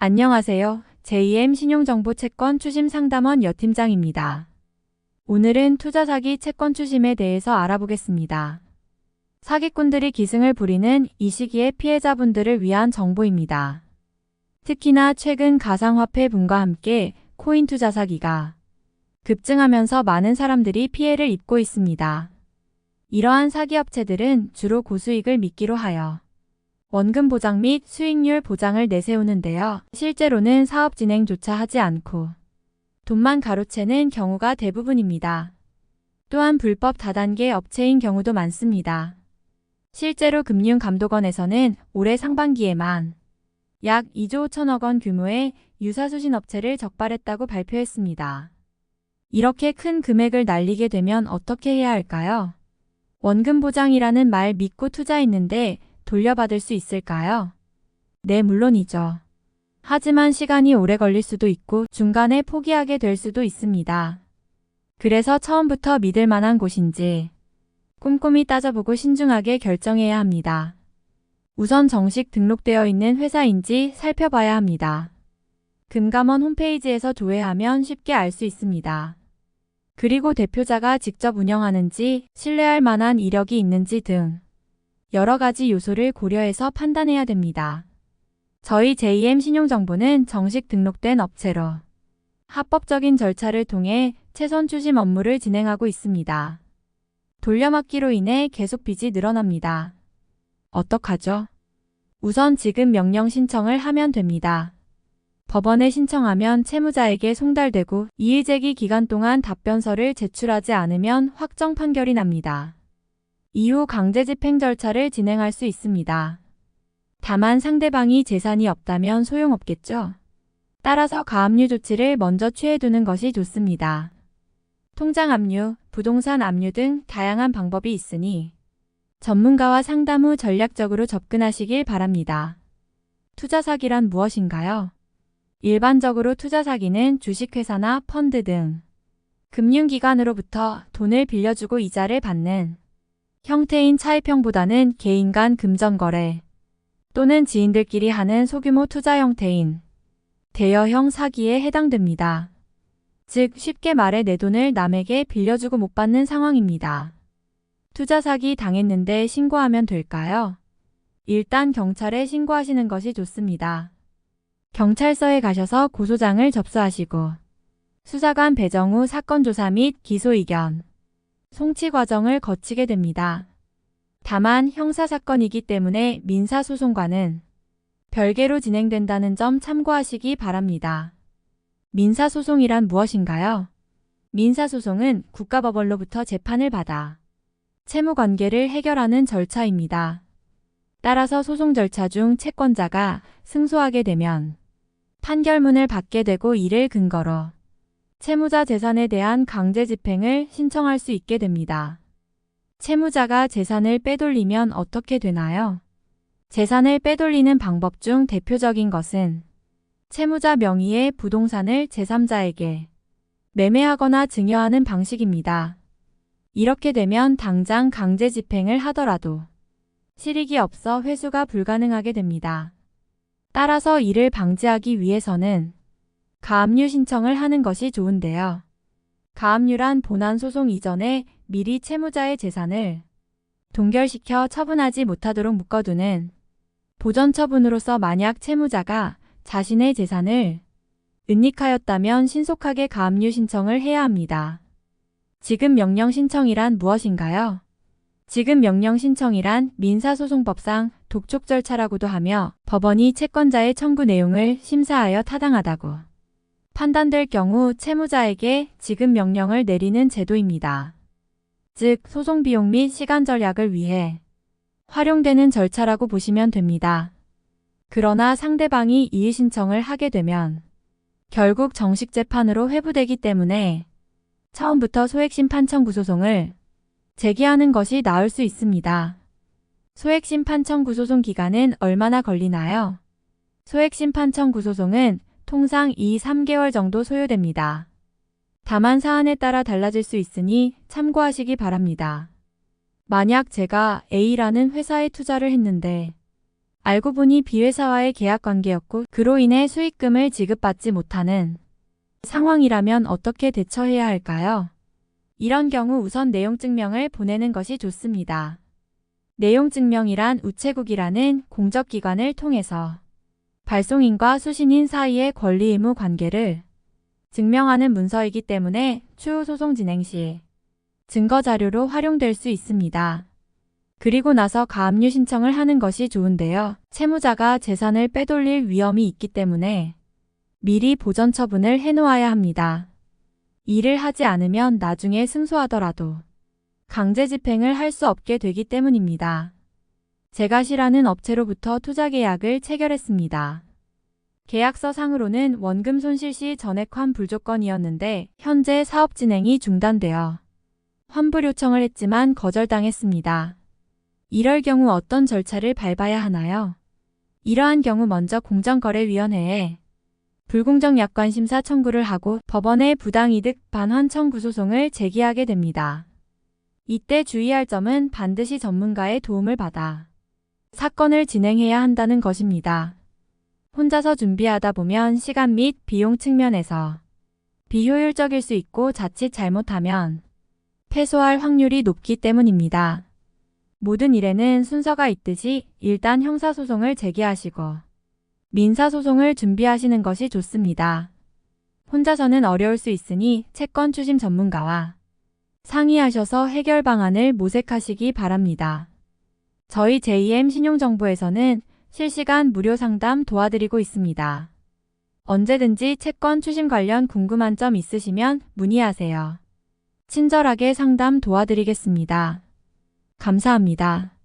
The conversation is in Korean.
안녕하세요. JM 신용정보채권 추심상담원 여팀장입니다. 오늘은 투자사기 채권 추심에 대해서 알아보겠습니다. 사기꾼들이 기승을 부리는 이 시기에 피해자분들을 위한 정보입니다. 특히나 최근 가상화폐 붐과 함께 코인 투자 사기가 급증하면서 많은 사람들이 피해를 입고 있습니다. 이러한 사기업체들은 주로 고수익을 미끼로 하여 원금 보장 및 수익률 보장을 내세우는데요. 실제로는 사업 진행조차 하지 않고 돈만 가로채는 경우가 대부분입니다. 또한 불법 다단계 업체인 경우도 많습니다. 실제로 금융감독원에서는 올해 상반기에만 약 2조 5천억 원 규모의 유사수신 업체를 적발했다고 발표했습니다. 이렇게 큰 금액을 날리게 되면 어떻게 해야 할까요? 원금 보장이라는 말 믿고 투자했는데 돌려받을 수 있을까요? 네, 물론이죠. 하지만 시간이 오래 걸릴 수도 있고 중간에 포기하게 될 수도 있습니다. 그래서 처음부터 믿을 만한 곳인지 꼼꼼히 따져보고 신중하게 결정해야 합니다. 우선 정식 등록되어 있는 회사인지 살펴봐야 합니다. 금감원 홈페이지에서 조회하면 쉽게 알 수 있습니다. 그리고 대표자가 직접 운영하는지 신뢰할 만한 이력이 있는지 등 여러 가지 요소를 고려해서 판단해야 됩니다. 저희 JM 신용정보는 정식 등록된 업체로 합법적인 절차를 통해 채권 추심 업무를 진행하고 있습니다. 돌려막기로 인해 계속 빚이 늘어납니다. 어떡하죠? 우선 지급 명령 신청을 하면 됩니다. 법원에 신청하면 채무자에게 송달되고 이의제기 기간 동안 답변서를 제출하지 않으면 확정 판결이 납니다. 이후 강제집행 절차를 진행할 수 있습니다. 다만 상대방이 재산이 없다면 소용없겠죠. 따라서 가압류 조치를 먼저 취해두는 것이 좋습니다. 통장 압류, 부동산 압류 등 다양한 방법이 있으니 전문가와 상담 후 전략적으로 접근하시길 바랍니다. 투자 사기란 무엇인가요? 일반적으로 투자 사기는 주식회사나 펀드 등 금융기관으로부터 돈을 빌려주고 이자를 받는 형태인 차입형보다는 개인 간 금전거래 또는 지인들끼리 하는 소규모 투자 형태인 대여형 사기에 해당됩니다. 즉 쉽게 말해 내 돈을 남에게 빌려주고 못 받는 상황입니다. 투자 사기 당했는데 신고하면 될까요? 일단 경찰에 신고하시는 것이 좋습니다. 경찰서에 가셔서 고소장을 접수하시고 수사관 배정 후 사건 조사 및 기소 의견, 송치 과정을 거치게 됩니다. 다만 형사사건이기 때문에 민사소송과는 별개로 진행된다는 점 참고하시기 바랍니다. 민사소송이란 무엇인가요? 민사소송은 국가법원로부터 재판을 받아 채무관계를 해결하는 절차입니다. 따라서 소송 절차 중 채권자가 승소하게 되면 판결문을 받게 되고 이를 근거로 채무자 재산에 대한 강제 집행을 신청할 수 있게 됩니다. 채무자가 재산을 빼돌리면 어떻게 되나요? 재산을 빼돌리는 방법 중 대표적인 것은 채무자 명의의 부동산을 제3자에게 매매하거나 증여하는 방식입니다. 이렇게 되면 당장 강제 집행을 하더라도 실익이 없어 회수가 불가능하게 됩니다. 따라서 이를 방지하기 위해서는 가압류 신청을 하는 것이 좋은데요. 가압류란 본안소송 이전에 미리 채무자의 재산을 동결시켜 처분하지 못하도록 묶어두는 보전처분으로서 만약 채무자가 자신의 재산을 은닉하였다면 신속하게 가압류 신청을 해야 합니다. 지급명령 신청이란 무엇인가요? 지급명령 신청이란 민사소송법상 독촉 절차라고도 하며 법원이 채권자의 청구 내용을 심사하여 타당하다고 판단될 경우 채무자에게 지급명령을 내리는 제도입니다. 즉, 소송 비용 및 시간 절약을 위해 활용되는 절차라고 보시면 됩니다. 그러나 상대방이 이의 신청을 하게 되면 결국 정식 재판으로 회부되기 때문에 처음부터 소액심판 청구 소송을 제기하는 것이 나을 수 있습니다. 소액심판 청구 소송 기간은 얼마나 걸리나요? 소액심판 청구 소송은 통상 2-3개월 정도 소요됩니다. 다만 사안에 따라 달라질 수 있으니 참고하시기 바랍니다. 만약 제가 A라는 회사에 투자를 했는데 알고 보니 B회사와의 계약 관계였고 그로 인해 수익금을 지급받지 못하는 상황이라면 어떻게 대처해야 할까요? 이런 경우 우선 내용증명을 보내는 것이 좋습니다. 내용증명이란 우체국이라는 공적기관을 통해서 발송인과 수신인 사이의 권리 의무 관계를 증명하는 문서이기 때문에 추후 소송 진행 시 증거자료로 활용될 수 있습니다. 그리고 나서 가압류 신청을 하는 것이 좋은데요. 채무자가 재산을 빼돌릴 위험이 있기 때문에 미리 보전 처분을 해놓아야 합니다. 이를 하지 않으면 나중에 승소하더라도 강제 집행을 할 수 없게 되기 때문입니다. 제가 실하는 업체로부터 투자계약을 체결했습니다. 계약서상으로는 원금 손실 시 전액 환불 조건이었는데 현재 사업 진행이 중단되어 환불 요청을 했지만 거절당했습니다. 이럴 경우 어떤 절차를 밟아야 하나요? 이러한 경우 먼저 공정거래위원회에 불공정 약관심사 청구를 하고 법원에 부당이득 반환 청구 소송을 제기하게 됩니다. 이때 주의할 점은 반드시 전문가의 도움을 받아 사건을 진행해야 한다는 것입니다. 혼자서 준비하다 보면 시간 및 비용 측면에서 비효율적일 수 있고 자칫 잘못하면 패소할 확률이 높기 때문입니다. 모든 일에는 순서가 있듯이 일단 형사소송을 제기하시고 민사소송을 준비하시는 것이 좋습니다. 혼자서는 어려울 수 있으니 채권 추심 전문가와 상의하셔서 해결 방안을 모색하시기 바랍니다. 저희 JM 신용정보에서는 실시간 무료 상담 도와드리고 있습니다. 언제든지 채권 추심 관련 궁금한 점 있으시면 문의하세요. 친절하게 상담 도와드리겠습니다. 감사합니다.